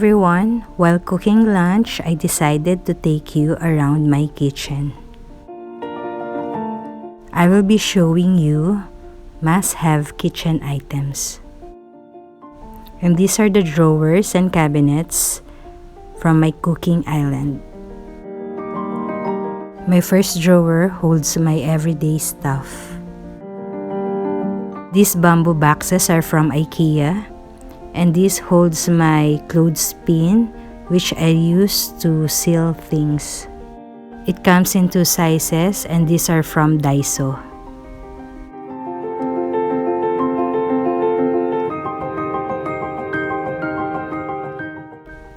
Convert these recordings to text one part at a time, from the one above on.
everyone! While cooking lunch, I decided to take you around my kitchen. I will be showing you must-have kitchen items. And these are the drawers and cabinets from my cooking island. My first drawer holds my everyday stuff. These bamboo boxes are from IKEA, and this holds my clothespin, which I use to seal things. It comes in 2 sizes, and these are from Daiso.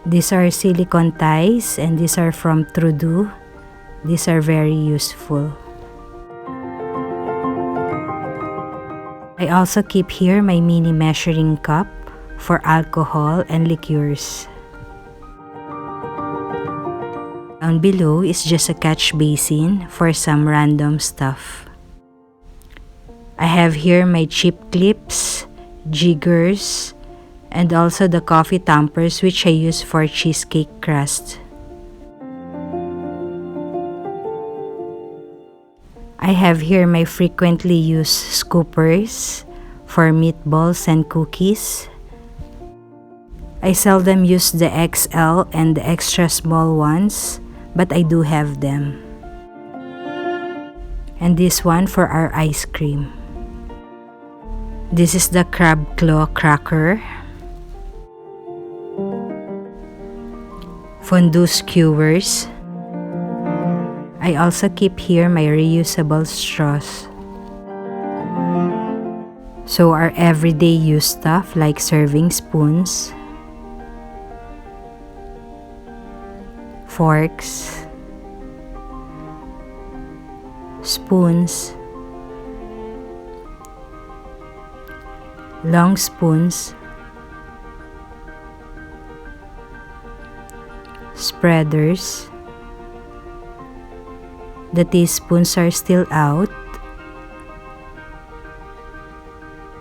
These are silicone ties, and these are from Trudeau. These are very useful. I also keep here my mini measuring cup for alcohol and liqueurs. Down below is just a catch basin for some random stuff. I have here my chip clips, jiggers, and also the coffee tumbers which I use for cheesecake crust. I have here my frequently used scoopers for meatballs and cookies. I seldom use the XL and the extra small ones, but I do have them. And this one for our ice cream. This is the crab claw cracker. Fondue skewers. I also keep here my reusable straws. So our everyday use stuff like serving spoons, forks, spoons, long spoons, spreaders. The teaspoons are still out.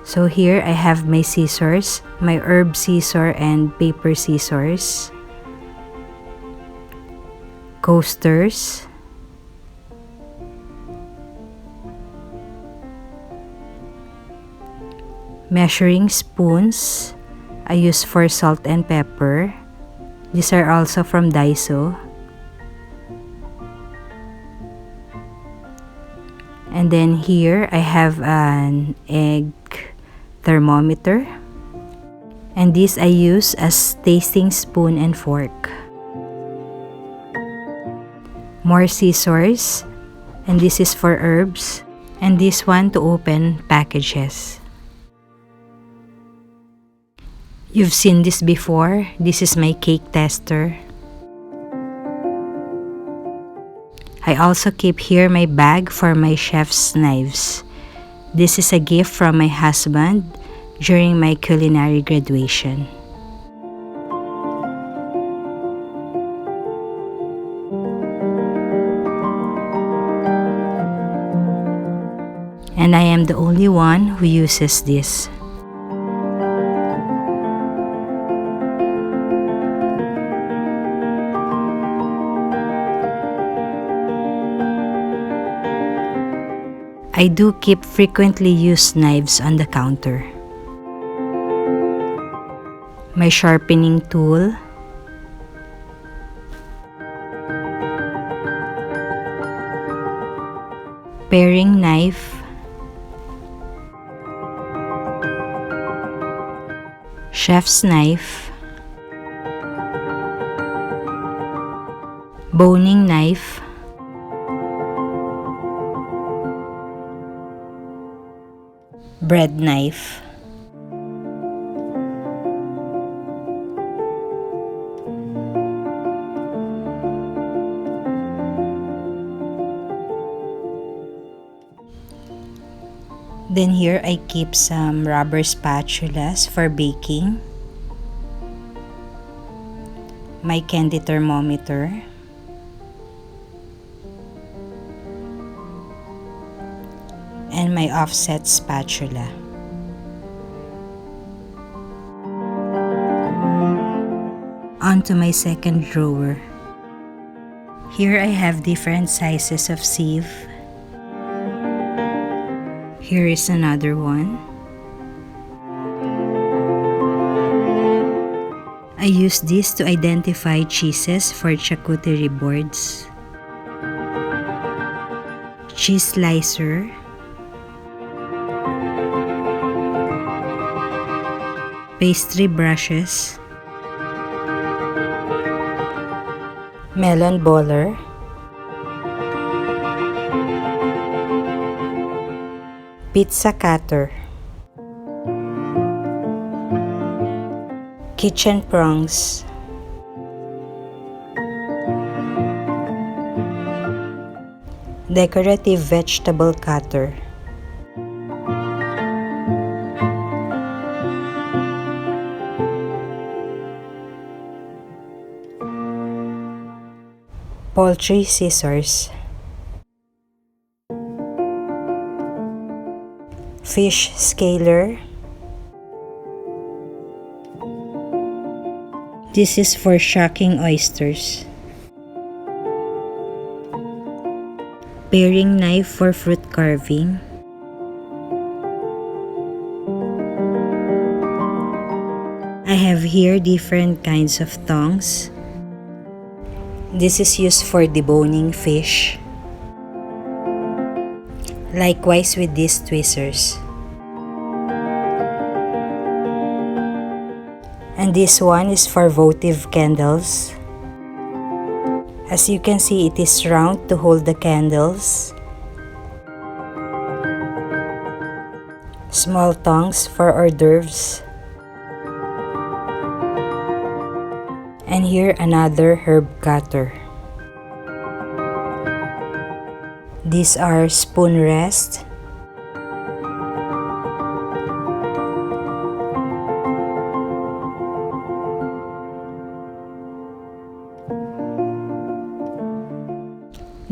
So here I have my scissors, my herb scissor and paper scissors, coasters, measuring spoons I use for salt and pepper. These are also from Daiso. And then here I have an egg thermometer. And this I use as tasting spoon and fork. More scissors. And this is for herbs. And this one to open packages. You've seen this before. This is my cake tester. I also keep here my bag for my chef's knives. This is a gift from my husband during my culinary graduation. And I am the only one who uses this. I do keep frequently used knives on the counter. My sharpening tool, paring knife, chef's knife, boning knife, bread knife, then here I keep some rubber spatulas for baking, my candy thermometer, and my offset spatula. to my second drawer. Here I have different sizes of sieve. Here is another one. I use this to identify cheeses for charcuterie boards. Cheese slicer. Pastry brushes. Melon baller. Pizza cutter. Kitchen prongs. Decorative vegetable cutter. Poultry scissors. Fish scaler. This is for shucking oysters. Paring knife for fruit carving. I have here different kinds of tongs. This is used for deboning fish. Likewise with these tweezers. And this one is for votive candles. As you can see, it is round to hold the candles. Small tongs for hors d'oeuvres. And here another herb cutter. These are spoon rest.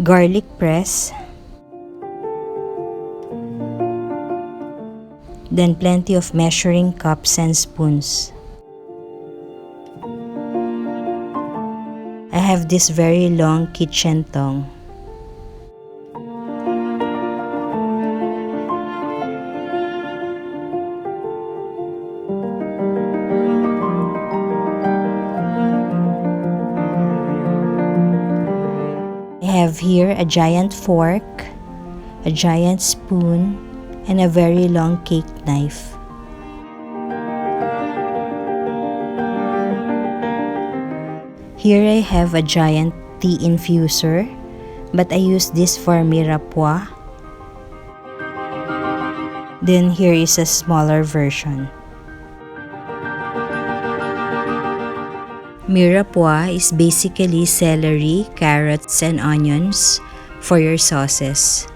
Garlic press. Then plenty of measuring cups and spoons. I have this very long kitchen tong. I have here a giant fork, a giant spoon, and a very long cake knife. Here I have a giant tea infuser, but I use this for mirepoix. Then here is a smaller version. Mirepoix is basically celery, carrots, and onions for your sauces.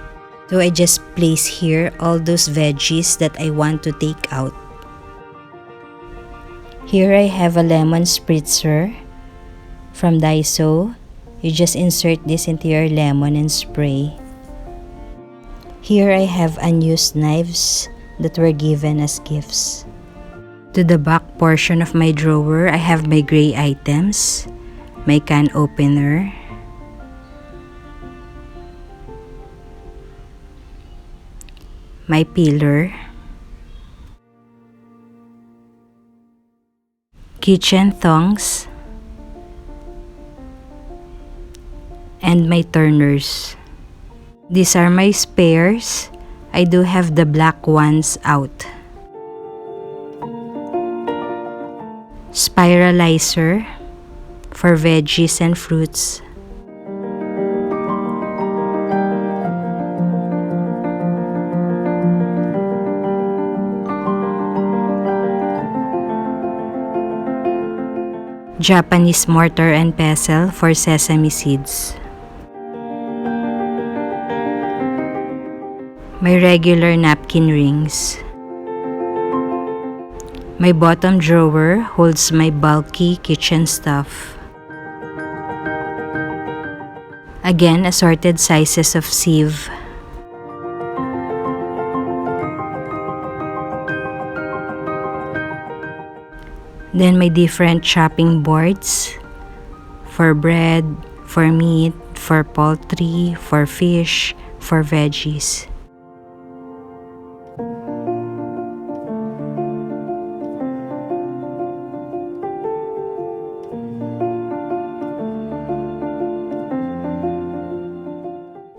So I just place here all those veggies that I want to take out. Here I have a lemon spritzer from Daiso. You just insert this into your lemon and spray. Here I have unused knives that were given as gifts. To the back portion of my drawer, I have my gray items, my can opener, my peeler, kitchen tongs, and my turners. These are my spares. I do have the black ones out. Spiralizer for veggies and fruits. Japanese mortar and pestle for sesame seeds. My regular napkin rings. My bottom drawer holds my bulky kitchen stuff. Again, assorted sizes of sieve. Then my different chopping boards, for bread, for meat, for poultry, for fish, for veggies.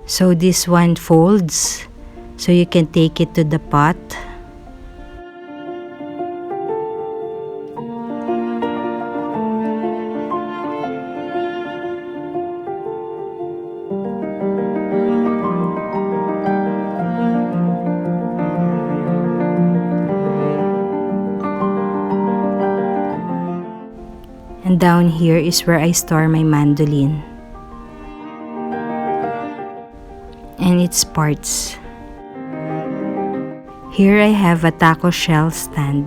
So this one folds, so you can take it to the pot. And down here is where I store my mandolin and its parts. Here I have a taco shell stand.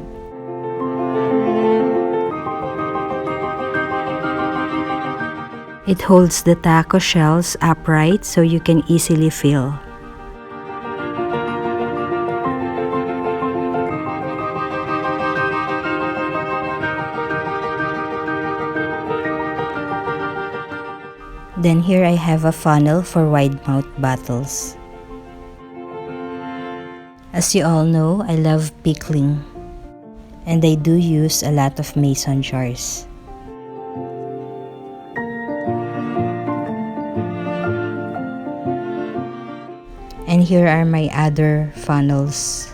It holds the taco shells upright so you can easily fill. Then here I have a funnel for wide mouth bottles. As you all know, I love pickling, and I do use a lot of mason jars. And here are my other funnels.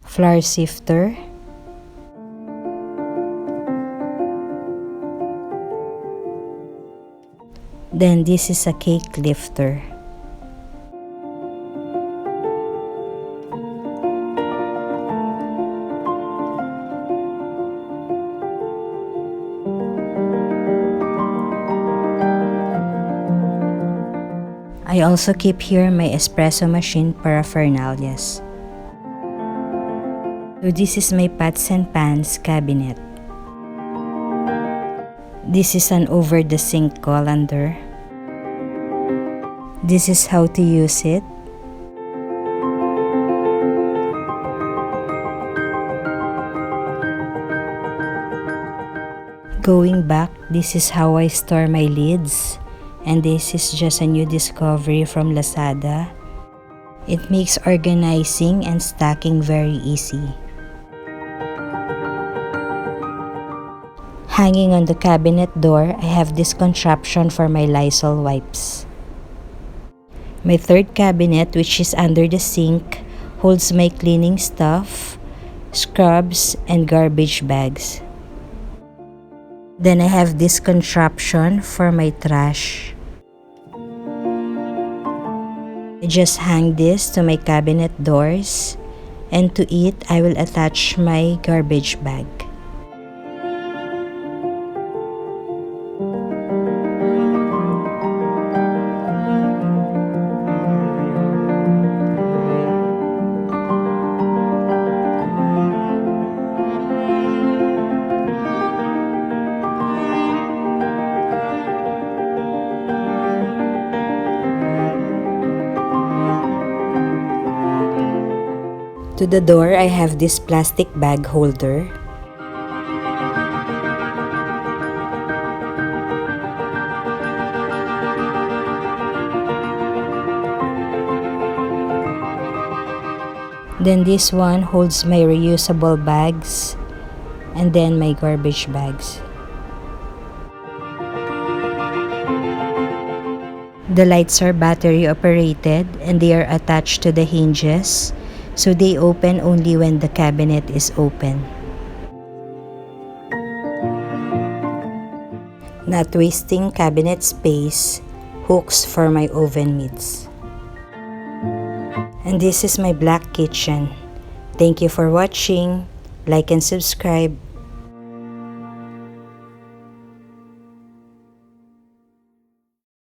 Flour sifter, then this is a cake lifter. I also keep here my espresso machine paraphernalias. So this is my pots and pans cabinet. This is an over the sink colander. This is how to use it. Going back, this is how I store my lids, and this is just a new discovery from Lazada. It makes organizing and stacking very easy. Hanging on the cabinet door, I have this contraption for my Lysol wipes. My third cabinet, which is under the sink, holds my cleaning stuff, scrubs, and garbage bags. Then I have this contraption for my trash. I just hang this to my cabinet doors, and to it, I will attach my garbage bag. To the door, I have this plastic bag holder. Then this one holds my reusable bags, and then my garbage bags. The lights are battery operated and they are attached to the hinges, so they open only when the cabinet is open. Not wasting cabinet space, hooks for my oven mitts. And this is my black kitchen. Thank you for watching. Like and subscribe.